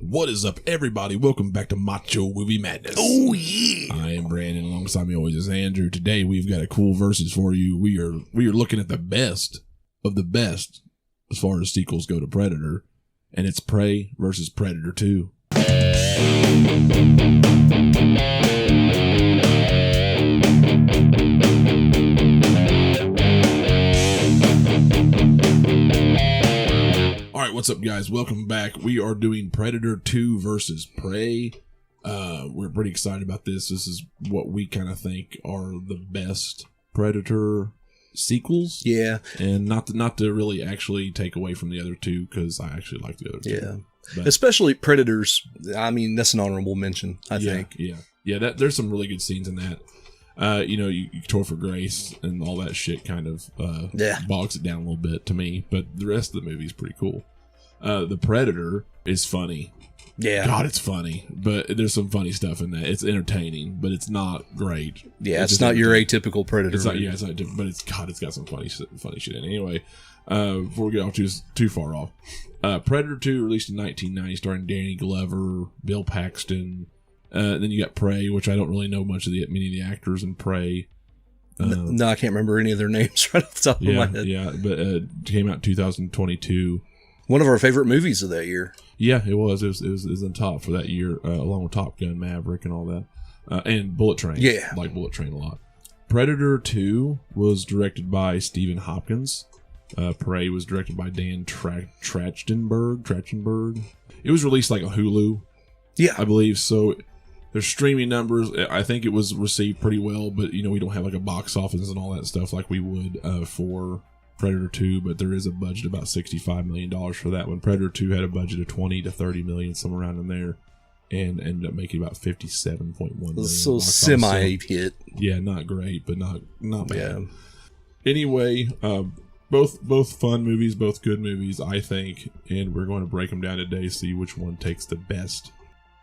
What is up, everybody? Welcome back to Macho Movie Madness. Oh, yeah. I am Brandon. Alongside me always is Andrew. Today, we've got a cool versus for you. We are looking at the best of the best as far as sequels go to Predator, and it's Prey versus Predator 2. Alright, what's up, guys? Welcome back. We are doing Predator 2 versus Prey. We're pretty excited about this. This is what we kind of think are the best Predator sequels. Yeah. And not to really actually take away from the other two, because I actually like the other two. Yeah. But, especially Predators. I mean, that's an honorable mention, I think. Yeah, there's some really good scenes in that. You Tour for Grace and all that shit kind of bogs it down a little bit to me, but the rest of the movie is pretty cool. The Predator is funny. Yeah. God, it's funny, but there's some funny stuff in that. It's entertaining, but it's not great. Yeah, it's not your atypical Predator. It's not, it's not, but it's got some funny shit in it. Anyway, before we get off too far off, Predator 2 released in 1990, starring Danny Glover, Bill Paxton. Then you got Prey, which I don't really know many of the actors in Prey. No, I can't remember any of their names right off the top of my head. Yeah, but it came out in 2022. One of our favorite movies of that year. Yeah, it was. It was on top for that year, along with Top Gun, Maverick, and all that. And Bullet Train. Yeah. I like Bullet Train a lot. Predator 2 was directed by Stephen Hopkins. Prey was directed by Dan Trachtenberg. It was released like a Hulu. Yeah. I believe. So their streaming numbers, I think it was received pretty well, but we don't have like a box office and all that stuff like we would for Predator 2, but there is a budget about $65 million for that one. Predator 2 had a budget of 20 to 30 million, somewhere around in there, and ended up making about 57.1 million. So semi-hit. Yeah, not great, but not bad. Yeah. Anyway, both fun movies, both good movies, I think, and we're going to break them down today, see which one takes the best,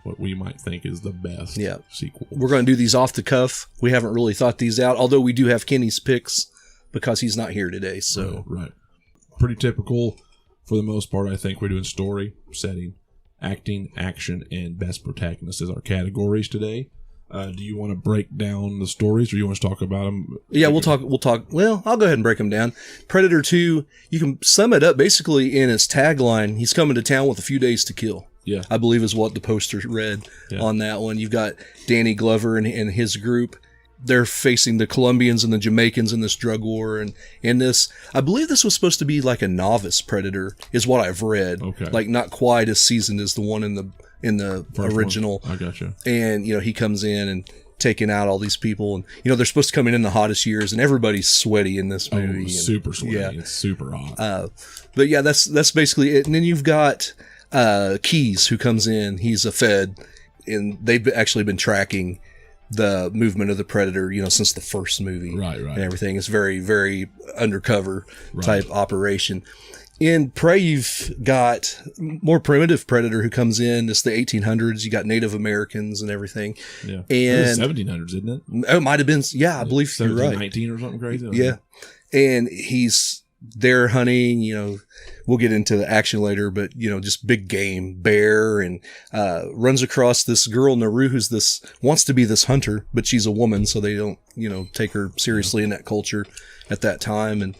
what we might think is the best sequel. We're going to do these off the cuff. We haven't really thought these out, although we do have Kenny's picks because he's not here today. So right. Pretty typical for the most part. I think we're doing story, setting, acting, action, and best protagonist as our categories today. Do you want to break down the stories, or you want to talk about them? Yeah, we'll talk. Well, I'll go ahead and break them down. Predator 2, you can sum it up basically in its tagline. He's coming to town with a few days to kill. Yeah, I believe is what the poster read on that one. You've got Danny Glover and his group. They're facing the Colombians and the Jamaicans in this drug war, and in this, I believe this was supposed to be like a novice Predator, is what I've read. Okay, like not quite as seasoned as the one in the first original. One. I gotcha. And he comes in and taking out all these people, and they're supposed to come in the hottest years, and everybody's sweaty in this movie. Super sweaty. Yeah. It's super hot. But yeah, that's basically it. And then you've got Keys, who comes in. He's a Fed, and they've actually been tracking the movement of the Predator, since the first movie. Right. And everything. It's very, very undercover type operation. In Prey, you've got more primitive Predator who comes in. It's the 1800s. You got Native Americans and everything. Yeah. And 1700s, isn't it? Oh, it might have been. Yeah, I believe you're right. 19 or something crazy. Yeah. And he's there hunting, we'll get into the action later, but, just big game, bear, and runs across this girl, Naru, wants to be this hunter, but she's a woman, so they don't, take her seriously in that culture at that time. And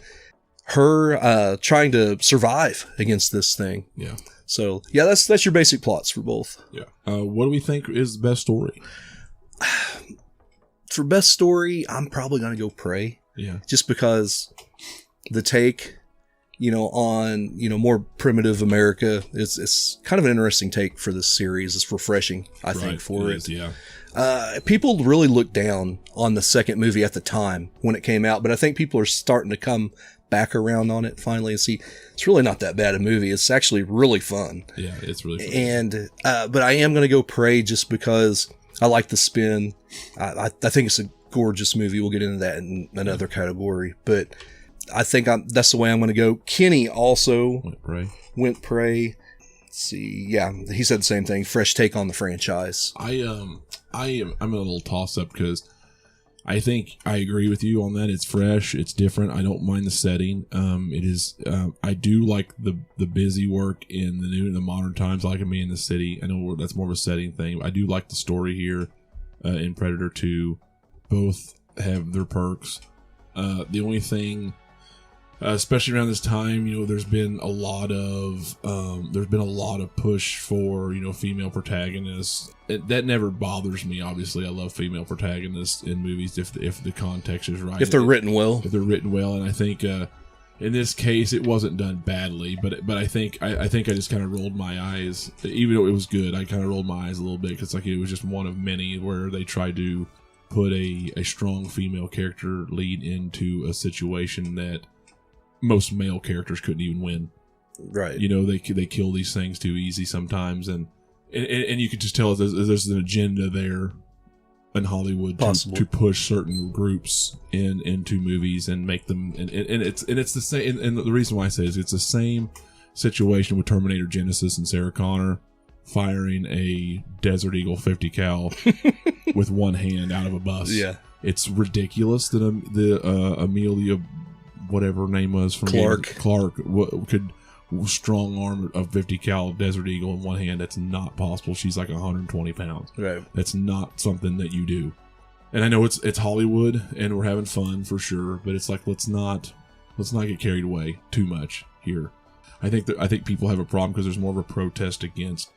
her trying to survive against this thing. Yeah. So, yeah, that's your basic plots for both. Yeah. What do we think is the best story? For best story, I'm probably going to go Prey. Yeah. Just because the take, on, more primitive America, it's kind of an interesting take for this series. It's refreshing, I think, for it. Yeah. People really looked down on the second movie at the time when it came out, but I think people are starting to come back around on it finally and see it's really not that bad a movie. It's actually really fun. Yeah, it's really fun. And, but I am going to go Prey just because I like the spin. I think it's a gorgeous movie. We'll get into that in another category, but I think that's the way I'm going to go. Kenny also went Prey. Let's see. Yeah, he said the same thing. Fresh take on the franchise. I'm in a little toss up because I think I agree with you on that. It's fresh. It's different. I don't mind the setting. It is. I do like the busy work in the modern times, like me in the city. I know that's more of a setting thing. I do like the story here in Predator 2. Both have their perks. The only thing, especially around this time, there's been a lot of push for female protagonists. That never bothers me. Obviously, I love female protagonists in movies if the context is right. If they're written well. If they're written well, and I think in this case it wasn't done badly, but I think I just kind of rolled my eyes, even though it was good. I kind of rolled my eyes a little bit because it was just one of many where they tried to put a strong female character lead into a situation that most male characters couldn't even win. Right. They kill these things too easy sometimes, and you could just tell there's an agenda there in Hollywood to push certain groups into movies and make them and it's the same. And the reason why I say is it's the same situation with Terminator Genesis and Sarah Connor firing a Desert Eagle 50 cal with one hand out of a bus. Yeah, it's ridiculous that Amelia, whatever her name was from Clark could strong arm a 50 cal Desert Eagle in one hand. That's not possible. She's like 120 pounds. Right. That's not something that you do. And I know it's Hollywood and we're having fun for sure, but it's like let's not get carried away too much here. I think people have a problem because there's more of a protest against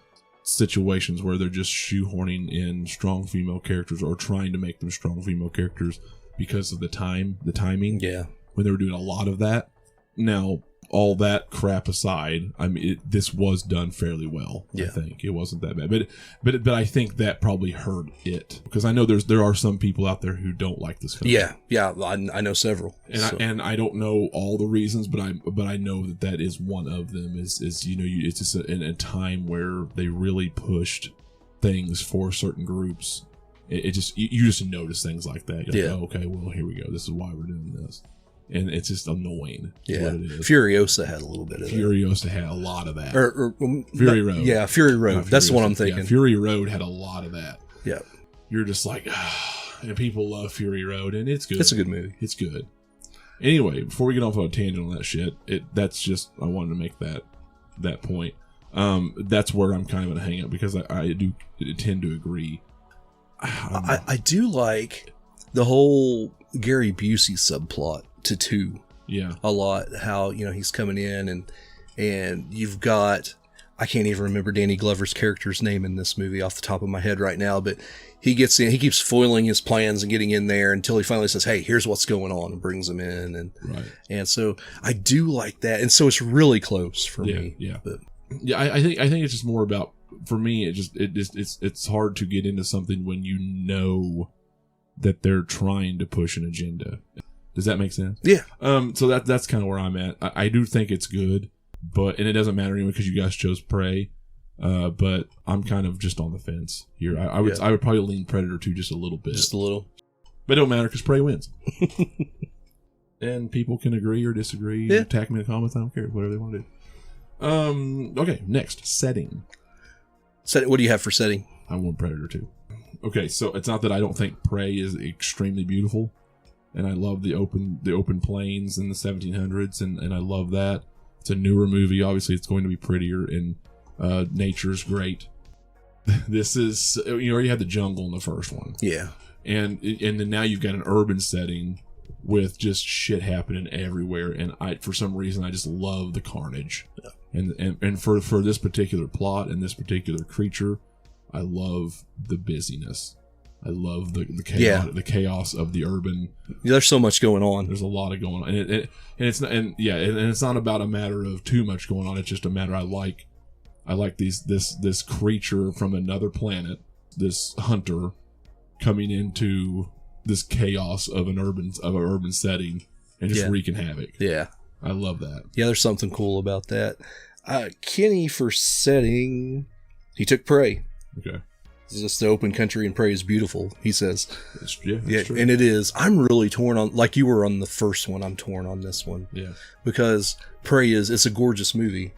situations where they're just shoehorning in strong female characters or trying to make them strong female characters because of the timing. Yeah. When they were doing a lot of that. Now, all that crap aside, I mean, this was done fairly well. Yeah. I think it wasn't that bad, but I think that probably hurt it because I know there are some people out there who don't like this film. Yeah, I know several, and I don't know all the reasons, but I know that is one of them. Is it's just in a time where they really pushed things for certain groups. It just you just notice things like that. You're like, oh, okay, well here we go. This is why we're doing this. And it's just annoying. Yeah, what it is. Furiosa had a little bit of that. Furiosa had a lot of that. Fury Road. Yeah, Fury Road. That's the one I'm thinking. Yeah, Fury Road had a lot of that. Yeah. You're just like, and people love Fury Road, and it's good. It's a good movie. It's good. Anyway, before we get off on a tangent on that shit, that's just, I wanted to make that point. That's where I'm kind of going to hang up because I do tend to agree. I do like the whole Gary Busey subplot to 2 a lot. How he's coming in and you've got, I can't even remember Danny Glover's character's name in this movie off the top of my head right now, but he gets in, he keeps foiling his plans and getting in there until he finally says, hey, here's what's going on, and brings him in, and so I do like that, and so it's really close for me. I think it's just more about, for me, it's hard to get into something when you know that they're trying to push an agenda. Does that make sense? Yeah. So that's kind of where I'm at. I do think it's good, and it doesn't matter anyway because you guys chose Prey. But I'm kind of just on the fence here. I would probably lean Predator 2 just a little bit. Just a little. But it don't matter because Prey wins. And people can agree or disagree. Yeah. Attack me in the comments. I don't care. Whatever they want to do. Okay, next. Setting. What do you have for setting? I want Predator 2. Okay, so it's not that I don't think Prey is extremely beautiful. And I love the open plains in the 1700s, and I love that. It's a newer movie. Obviously, it's going to be prettier, and nature's great. This is, you already had the jungle in the first one. Yeah. And then now you've got an urban setting with just shit happening everywhere, and for some reason I just love the carnage. Yeah. And for this particular plot and this particular creature, I love the busyness. I love the chaos of the urban. Yeah, there's so much going on. There's a lot of going on, and it's not about a matter of too much going on. It's just a matter I like this creature from another planet, this hunter coming into this chaos of an urban setting and just wreaking havoc. Yeah, I love that. Yeah, there's something cool about that. Kenny, for setting, he took Prey. Okay. It's just the open country, and Prey is beautiful, he says. That's true. And it is. I'm really torn on, like you were on the first one, I'm torn on this one. Yeah. Because Prey it's a gorgeous movie,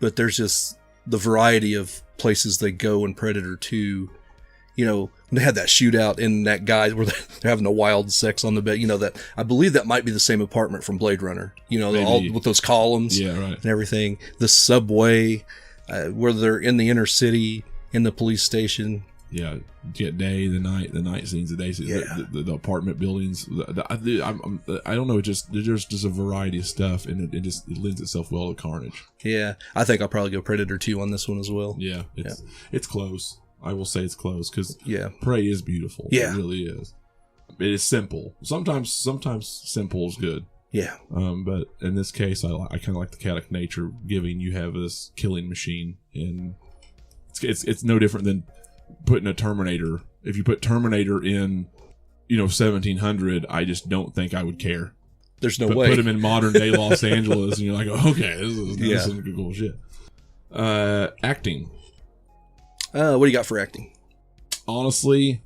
but there's just the variety of places they go in Predator 2. when they had that shootout in that guy where they're having a wild sex on the bed, that I believe that might be the same apartment from Blade Runner, all with those columns and everything. The subway, where they're in the inner city, in the police station. Yeah, day, the night scenes, the day scenes, the apartment buildings. I don't know. There's just a variety of stuff, and it lends itself well to Carnage. Yeah, I think I'll probably go Predator 2 on this one as well. Yeah, it's close. I will say it's close because Prey is beautiful. Yeah, it really is. It is simple. Sometimes simple is good. Yeah. But in this case, I kind of like the chaotic nature, giving you have this killing machine, and it's no different than putting a Terminator. If you put Terminator in 1700, I just don't think I would care. There's no way. Put him in modern day Los Angeles and you're like, okay, this is some cool shit. Acting. What do you got for acting? Honestly,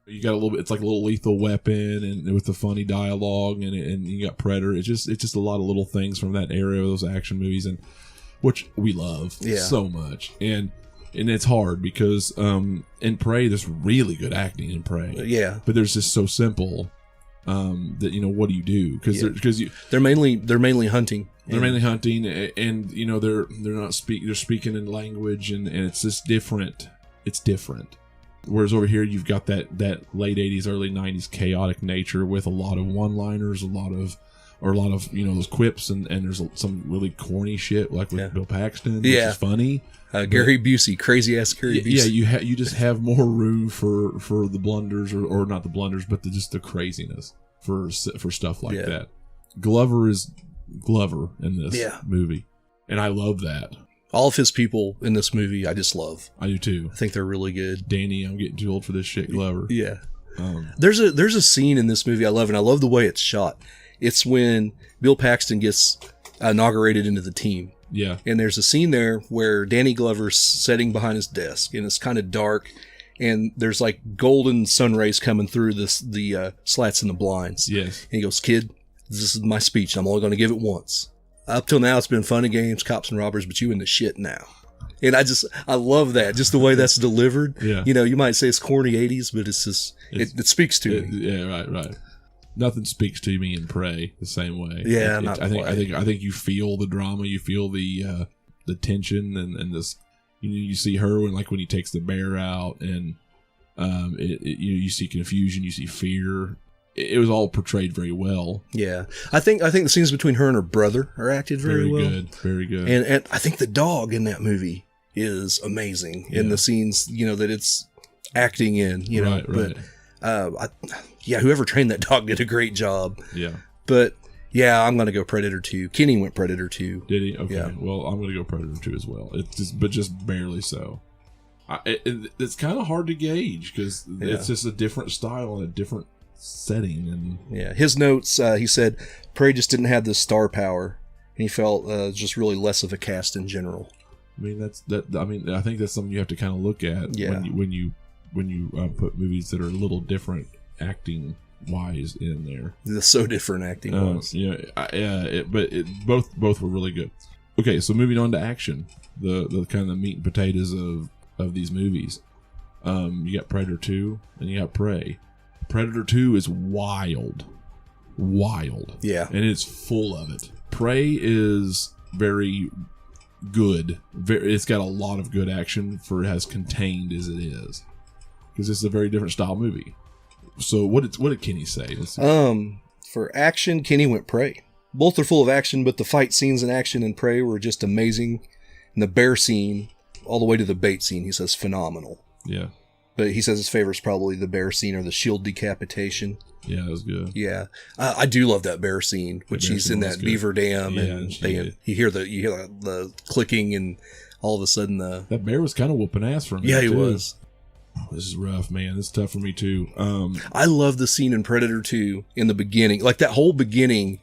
you got a little bit. It's like a little Lethal Weapon, and with the funny dialogue, and you got Predator. It's just a lot of little things from that era of those action movies, and which we love so much. And it's hard because in Prey, there's really good acting in Prey. Yeah, but there's just so simple that what do you do? Because they're mainly hunting. They're mainly hunting, and they're speaking in language, and it's just different. It's different. Whereas over here, you've got that late 80s, early 90s chaotic nature with a lot of one-liners, a lot of those quips, and there's some really corny shit like with Bill Paxton, which is funny. Gary Busey, crazy ass Gary Busey. Yeah, you just have more room for the blunders, or not the blunders, but just the craziness for stuff like that. Glover is Glover in this movie, and I love that. All of his people in this movie, I just love. I do too. I think they're really good. Danny, I'm getting too old for this shit, Glover. Yeah. There's a scene in this movie I love, and I love the way it's shot. It's when Bill Paxton gets inaugurated into the team. Yeah. And there's a scene there where Danny Glover's sitting behind his desk, and it's kind of dark, and there's like golden sun rays coming through the slats in the blinds. Yes. And he goes, "Kid, this is my speech. I'm only going to give it once. Up till now, it's been fun and games, cops and robbers, but you in the shit now." And I love that, just the way that's delivered. Yeah. You might say it's corny 80s, but it's just, it speaks to me. Yeah, right. Nothing speaks to me in Prey the same way. Yeah, I think you feel the drama, you feel the tension, and this. You see her when he takes the bear out, and you see confusion, you see fear. It was all portrayed very well. Yeah, I think the scenes between her and her brother are acted very well. Very good. And I think the dog in that movie is amazing in the scenes that it's acting in. Right. But whoever trained that dog did a great job. Yeah. But I'm gonna go Predator 2. Kenny went Predator 2. Did he? Okay. Yeah. Well, I'm gonna go Predator 2 as well. But just barely so. It's kind of hard to gauge because it's just a different style and a different setting. And his notes, he said Prey just didn't have the star power, and he felt just really less of a cast in general. I mean I think that's something you have to kind of look at when you put movies that are a little different acting wise in there. They're so different acting wise. Both were really good. Okay, so moving on to action, the kind of the meat and potatoes of these movies. You got Predator 2 and you got Prey. Predator 2 is wild. Yeah. And it's full of it. Prey is very good. It's got a lot of good action for as contained as it is. Because it's a very different style movie. So what did Kenny say? For action, Kenny went Prey. Both are full of action, but the fight scenes in action and Prey were just amazing. And the bear scene, all the way to the bait scene, he says phenomenal. Yeah. But he says his favorite is probably the bear scene or the shield decapitation. Yeah, that was good. Yeah, I do love that bear scene, which he's in that beaver dam, and you hear the clicking, and all of a sudden that bear was kind of whooping ass for me. Yeah, he was. This is rough, man. This is tough for me too. I love the scene in Predator 2 in the beginning, like that whole beginning,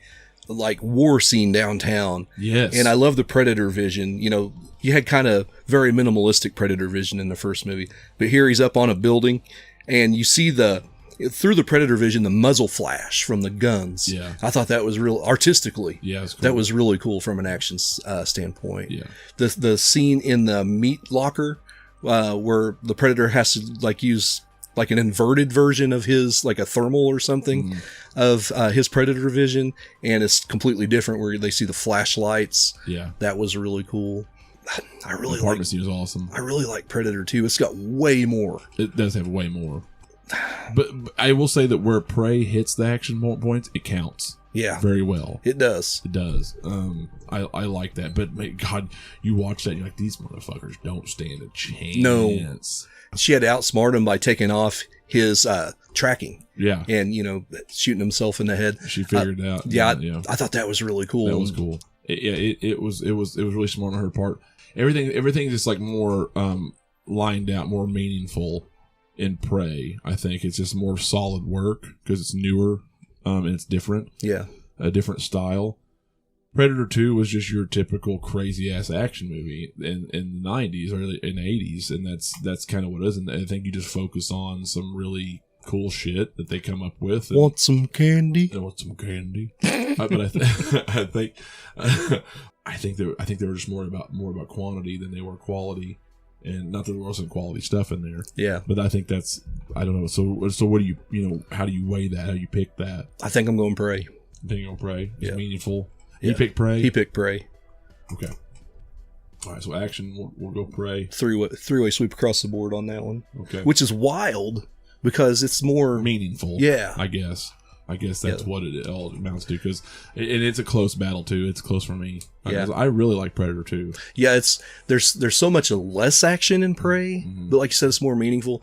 like war scene downtown. Yes, and I love the Predator vision. You had kind of very minimalistic Predator vision in the first movie, but here he's up on a building, and you see through the Predator vision, the muzzle flash from the guns. Yeah. I thought that was real artistically. Yeah, cool. That was really cool from an action standpoint. Yeah. The scene in the meat locker where the Predator has to like use like an inverted version of his, like a thermal or something of his Predator vision, and it's completely different where they see the flashlights. Yeah, that was really cool. I really the apartment scene was awesome. I really like Predator 2. It's got way more. It does have way more. But I will say that where Prey hits the action points, it counts. Yeah, very well. It does. It does. I like that. But God, you watch that, and you're like, these motherfuckers don't stand a chance. No. She had to outsmart him by taking off his tracking. Yeah. And, shooting himself in the head. She figured it out. Yeah, I thought that was really cool. That was cool. It was really smart on her part. Everything just like more lined out, more meaningful in Prey. I think it's just more solid work because it's newer and it's different. Yeah. A different style. Predator 2 was just your typical crazy ass action movie in the 90s, early in the 80s, and that's kind of what it is. And I think you just focus on some really cool shit that they come up with. Want some candy? I want some candy. But I think they were just more about quantity than they were quality, and not that there wasn't quality stuff in there. Yeah. But I think that's, I don't know. So what do you how do you weigh that? How do you pick that? I think I'm going Prey. I think you'll Prey. It's meaningful. Yeah. He picked Prey? He picked Prey. Okay. All right, so action, we'll go Prey. Three-way sweep across the board on that one. Okay. Which is wild because it's more meaningful. Yeah. I guess that's what it all amounts to, because it's a close battle too. It's close for me. Yeah. I really like Predator 2. Yeah, there's so much less action in Prey, but like you said, it's more meaningful.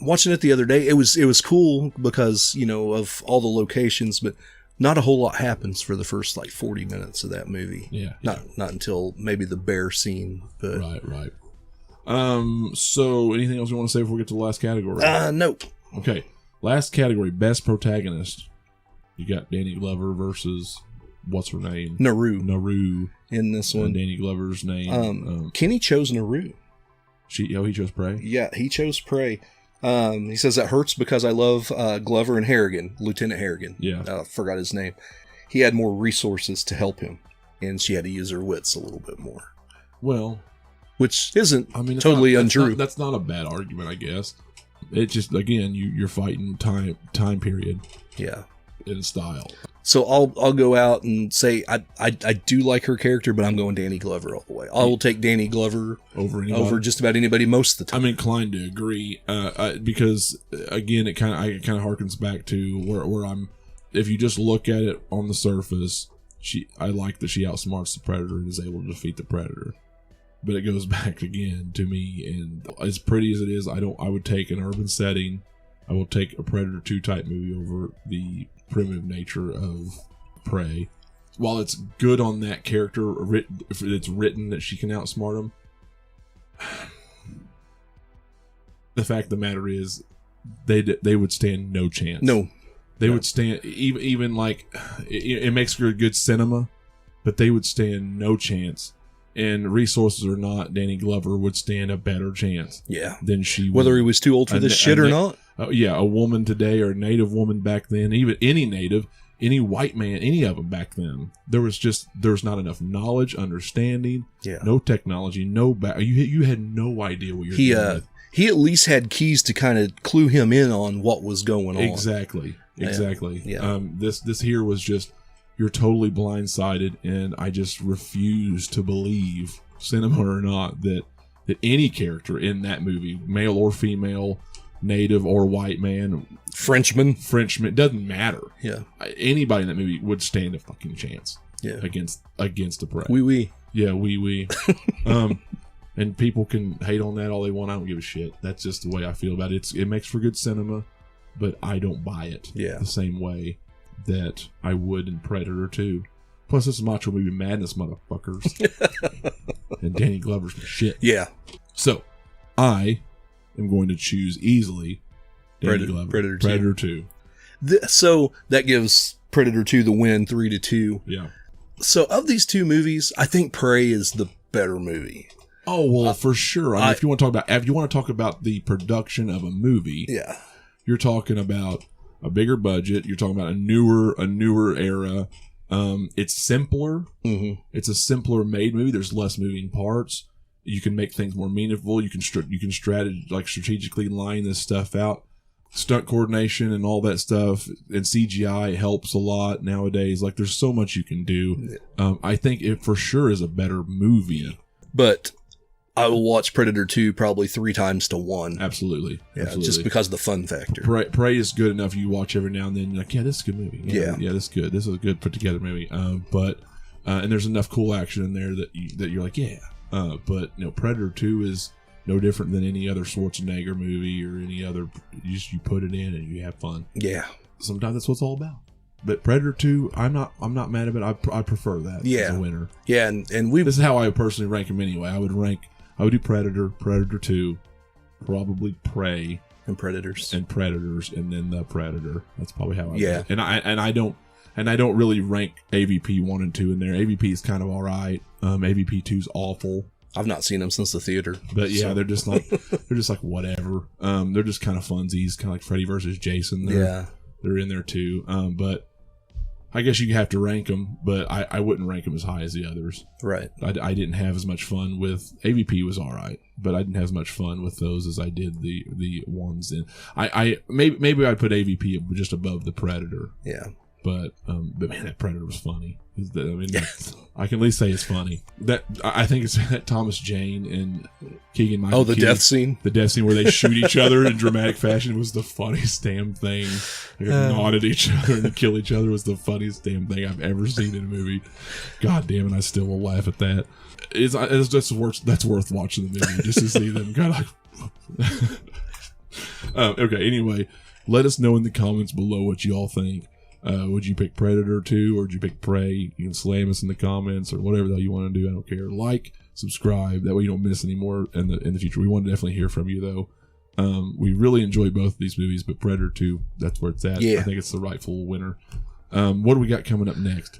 Watching it the other day, it was cool because, of all the locations, but not a whole lot happens for the first like 40 minutes of that movie. Yeah. Not until maybe the bear scene. But Right. So anything else you want to say before we get to the last category? Nope. Okay. Last category, best protagonist. You got Danny Glover versus what's her name? Naru in this one. Danny Glover's name. Kenny chose Naru. He chose Prey? Yeah, he chose Prey. He says that hurts because I love Glover and Harrigan, Lieutenant Harrigan. Yeah. I forgot his name. He had more resources to help him, and she had to use her wits a little bit more. Well, which isn't totally untrue. That's not a bad argument, I guess. It just, again, you're fighting time period. Yeah. In style. So I'll go out and say I do like her character, but I'm going Danny Glover all the way. I will take Danny Glover over just about anybody most of the time. I'm inclined to agree because again, it kind of harkens back to where I'm. If you just look at it on the surface, I like that she outsmarts the Predator and is able to defeat the Predator. But it goes back again to me, and as pretty as it is, I would take an urban setting. I will take a Predator 2 type movie over the primitive nature of Prey. While it's good on that character, if it's written that she can outsmart him, the fact of the matter is they would stand no chance. No. They would stand, even like, it makes for good cinema, but they would stand no chance. And resources or not, Danny Glover would stand a better chance. Yeah. Than she would. Whether he was too old for this shit or not. Yeah, a woman today or a native woman back then, even any native, any white man, any of them back then, there's not enough knowledge, understanding, no technology, you had no idea what you're doing with. He at least had keys to kind of clue him in on what was going on. Exactly. Yeah. This here was just, you're totally blindsided, and I just refuse to believe, cinema or not, that any character in that movie, male or female, native or white man, Frenchman, doesn't matter. Yeah. Anybody in that movie would stand a fucking chance. Yeah. Against the Prey. Oui. Yeah, oui. And people can hate on that all they want. I don't give a shit. That's just the way I feel about it. It makes for good cinema, but I don't buy it the same way that I would in Predator 2. Plus, this is Macho movie madness, motherfuckers. And Danny Glover's shit. Yeah. So, I am going to choose easily Danny Glover. Predator 2. So, that gives Predator 2 the win, 3-2. Yeah. So, of these two movies, I think Prey is the better movie. Oh, well, for sure. I mean, if you want to talk about the production of a movie, you're talking about a bigger budget. You're talking about a newer era. It's simpler. Mm-hmm. It's a simpler made movie. There's less moving parts. You can make things more meaningful. You can strategically line this stuff out. Stunt coordination and all that stuff, and CGI helps a lot nowadays. Like, there's so much you can do. I think it for sure is a better movie. But I will watch Predator 2 probably 3 times to 1. Absolutely. Yeah, Absolutely. just because of the fun factor. Prey is good enough. You watch every now and then. You're like, yeah, this is a good movie. Yeah, this is good. This is a good put together movie. And there's enough cool action in there that you're like, yeah. But Predator 2 is no different than any other Schwarzenegger movie or any other. You put it in and you have fun. Yeah. Sometimes that's what it's all about. But Predator 2, I'm not mad at it. I prefer that as a winner. Yeah, and this is how I would personally rank them anyway. I would do Predator 2, probably Prey, and Predators, and then the Predator. That's probably how I do it. And I don't really rank AVP 1 and 2 in there. AVP is kind of all right. AVP 2 is awful. I've not seen them since the theater. But yeah, they're just like whatever. They're just kind of funsies, kind of like Freddy versus Jason. They're in there too. But I guess you have to rank them, but I wouldn't rank them as high as the others. Right. I didn't have as much fun with AVP. Was all right, but I didn't have as much fun with those as I did the ones in. Maybe I'd put AVP just above the Predator. Yeah. But man, that Predator was funny. I can at least say it's funny. That I think it's that Thomas Jane and Keegan Michael. Oh, the death scene. The death scene where they shoot each other in dramatic fashion was the funniest damn thing. They nod at each other and kill each other was the funniest damn thing I've ever seen in a movie. God damn it, I still will laugh at that. That's worth watching the movie just to see them kind of like. Okay, anyway, let us know in the comments below what you all think. Would you pick Predator 2 or would you pick Prey? You can slam us in the comments or whatever the hell you want to do. I don't care. Like, subscribe. That way you don't miss any more in the future. We want to definitely hear from you though. We really enjoy both of these movies, but Predator 2, that's where it's at. Yeah. I think it's the rightful winner. What do we got coming up next?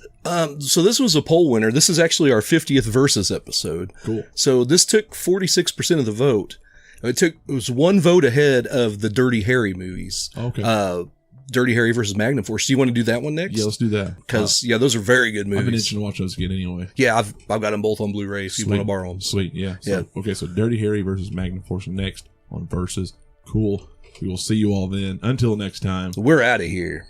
So this was a poll winner. This is actually our 50th Versus episode. Cool. So this took 46% of the vote. It was one vote ahead of the Dirty Harry movies. Okay. Dirty Harry versus Magnum Force. Do you want to do that one next? Yeah, let's do that. Because those are very good movies. I've been itching to watch those again anyway. Yeah, I've got them both on Blu-ray if you want to borrow them. Sweet, yeah. Okay, so Dirty Harry versus Magnum Force next on Versus. Cool. We will see you all then. Until next time. We're out of here.